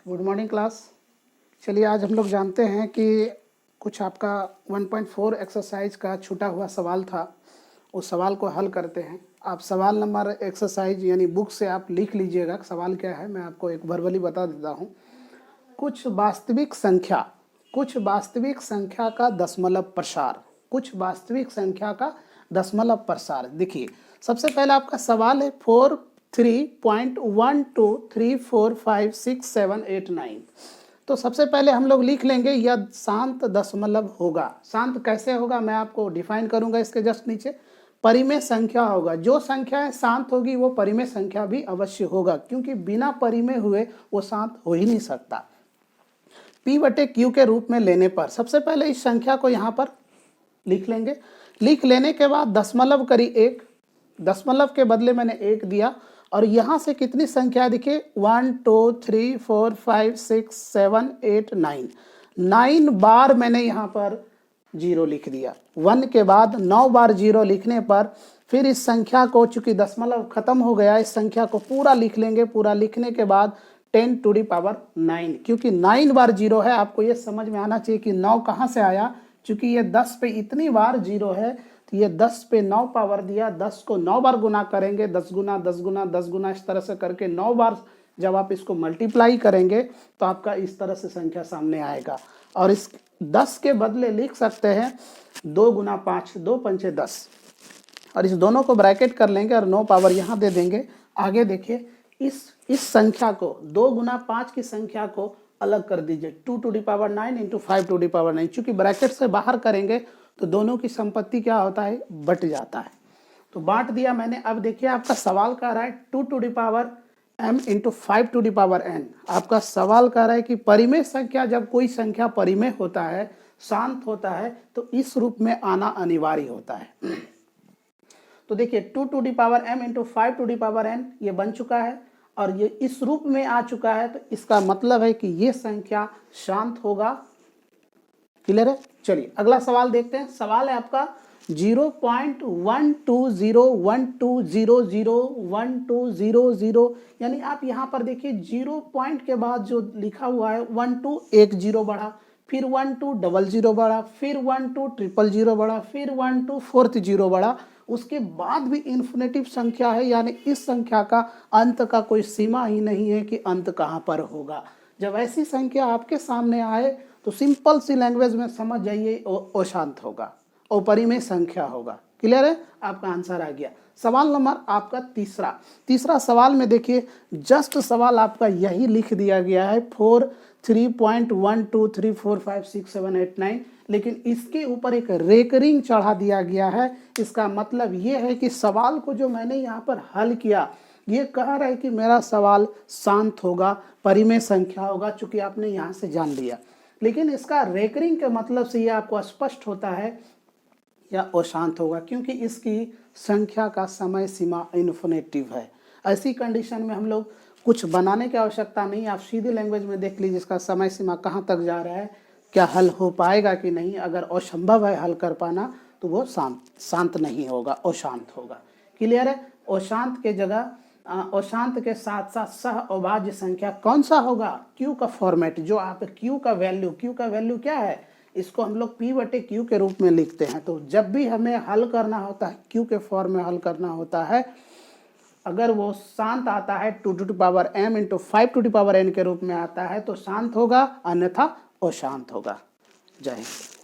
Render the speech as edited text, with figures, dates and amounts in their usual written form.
Good morning class. चलिए आज हम लोग जानते हैं कि कुछ आपका 1.4 एक्सरसाइज का छूटा हुआ सवाल था, उस सवाल को हल करते हैं। आप सवाल नंबर एक्सरसाइज यानी बुक से आप लिख लीजिएगा सवाल क्या है। मैं आपको एक वर्बली बता देता हूँ। कुछ वास्तविक संख्या का दशमलव प्रसार, कुछ वास्तविक संख्या का दशमलव प्रसार। देखिए सबसे पहले आपका सवाल है 43.12345678 तो सबसे पहले हम लोग लिख लेंगे यह शांत दशमलव होगा। शांत कैसे होगा मैं आपको डिफाइन करूंगा इसके जस्ट नीचे। परिमेय संख्या होगा, जो संख्या शांत होगी वो परिमेय संख्या भी अवश्य होगा, क्योंकि बिना परिमेय हुए वो शांत हो ही नहीं सकता। P/Q के रूप में लेने पर सबसे पहले इस संख्या को यहाँ पर लिख लेंगे। लिख लेने के बाद दशमलव करी 1, दशमलव के बदले मैंने 1 दिया और यहाँ से कितनी संख्या दिखे 1 2 3 4 5 6 7 8 9 बार मैंने यहाँ पर 0 लिख दिया। 1 के बाद 9 बार 0 लिखने पर फिर इस संख्या को, चूंकि दशमलव खत्म हो गया, इस संख्या को पूरा लिख लेंगे। पूरा लिखने के बाद 10⁹, क्योंकि 9 बार 0 है। आपको ये समझ में आना चाहिए कि 9 कहाँ से आया, चूंकि ये 10 पे इतनी बार 0 है तो ये 10 पे 9 पावर दिया। 10 को 9 बार गुना करेंगे, 10 गुना 10 गुना 10 गुना, इस तरह से करके 9 बार जब आप इसको मल्टीप्लाई करेंगे तो आपका इस तरह से संख्या सामने आएगा। और इस 10 के बदले लिख सकते हैं 2 गुना 5, 2 पंचे 10, और इस दोनों को ब्रैकेट कर लेंगे और 9 पावर यहाँ दे देंगे। आगे देखिए इस संख्या को 2 गुना 5 की संख्या को अलग कर दीजिए, 2⁹ इंटू 5⁹। चूंकि ब्रैकेट से बाहर करेंगे तो दोनों की संपत्ति क्या होता है, बट जाता है। तो बांट दिया मैंने। अब देखिए आपका सवाल कह रहा है 2⁻m इंटू 5⁻n। आपका सवाल कह रहा है कि परिमेय संख्या, जब कोई संख्या परिमेय होता है, शांत होता है, तो इस रूप में आना अनिवार्य होता है। तो देखिए 2⁻m इंटू 5⁻n ये बन चुका है और ये इस रूप में आ चुका है, तो इसका मतलब है कि ये संख्या शांत होगा। क्लियर है। चलिए अगला सवाल देखते हैं। सवाल है आपका 0.120120012000, यानी आप यहाँ पर देखिए 0 पॉइंट के बाद जो लिखा हुआ है 1 2 एक 0 बढ़ा, फिर 1 2 00 बढ़ा, फिर 1 2 000 बढ़ा, फिर 1 2 4th 0 बढ़ा। उसके बाद भी इन्फिनेटिव संख्या है, यानी इस संख्या का अंत का कोई सीमा ही नहीं है कि अंत कहाँ पर होगा। जब ऐसी संख्या आपके सामने आए तो सिंपल सी लैंग्वेज में समझ जाइए अशांत होगा, अपरिमेय संख्या होगा। क्लियर है। आपका आंसर आ गया। सवाल नंबर आपका तीसरा सवाल में देखिए जस्ट सवाल आपका यही लिख दिया गया है 43.12345678 लेकिन इसके ऊपर एक रेकरिंग चढ़ा दिया गया है। इसका मतलब ये है कि सवाल को जो मैंने यहाँ पर हल किया, ये कह रहा है कि मेरा सवाल शांत होगा, परिमेय संख्या होगा, चूंकि आपने यहाँ से जान लिया। लेकिन इसका रेकरिंग के मतलब से ये आपको स्पष्ट होता है या अशांत होगा, क्योंकि इसकी संख्या का समय सीमा इन्फिनेटिव है। ऐसी कंडीशन में हम लोग कुछ बनाने की आवश्यकता नहीं, आप सीधी लैंग्वेज में देख लीजिए इसका समय सीमा कहाँ तक जा रहा है, क्या हल हो पाएगा कि नहीं। अगर असंभव है हल कर पाना तो वो शांत नहीं होगा, अशांत होगा। क्लियर है। अशांत के जगह अशांत के साथ साथ सह अभाज्य संख्या कौन सा होगा, क्यू का फॉर्मेट। जो आप क्यू का वैल्यू क्या है, इसको हम लोग P/Q के रूप में लिखते हैं। तो जब भी हमें हल करना होता है, क्यू के फॉर्म में हल करना होता है, अगर वो शांत आता है 2⁻m इंटू 5⁻n के रूप में आता है तो शांत होगा, अन्यथा अशांत होगा। जय हिंद।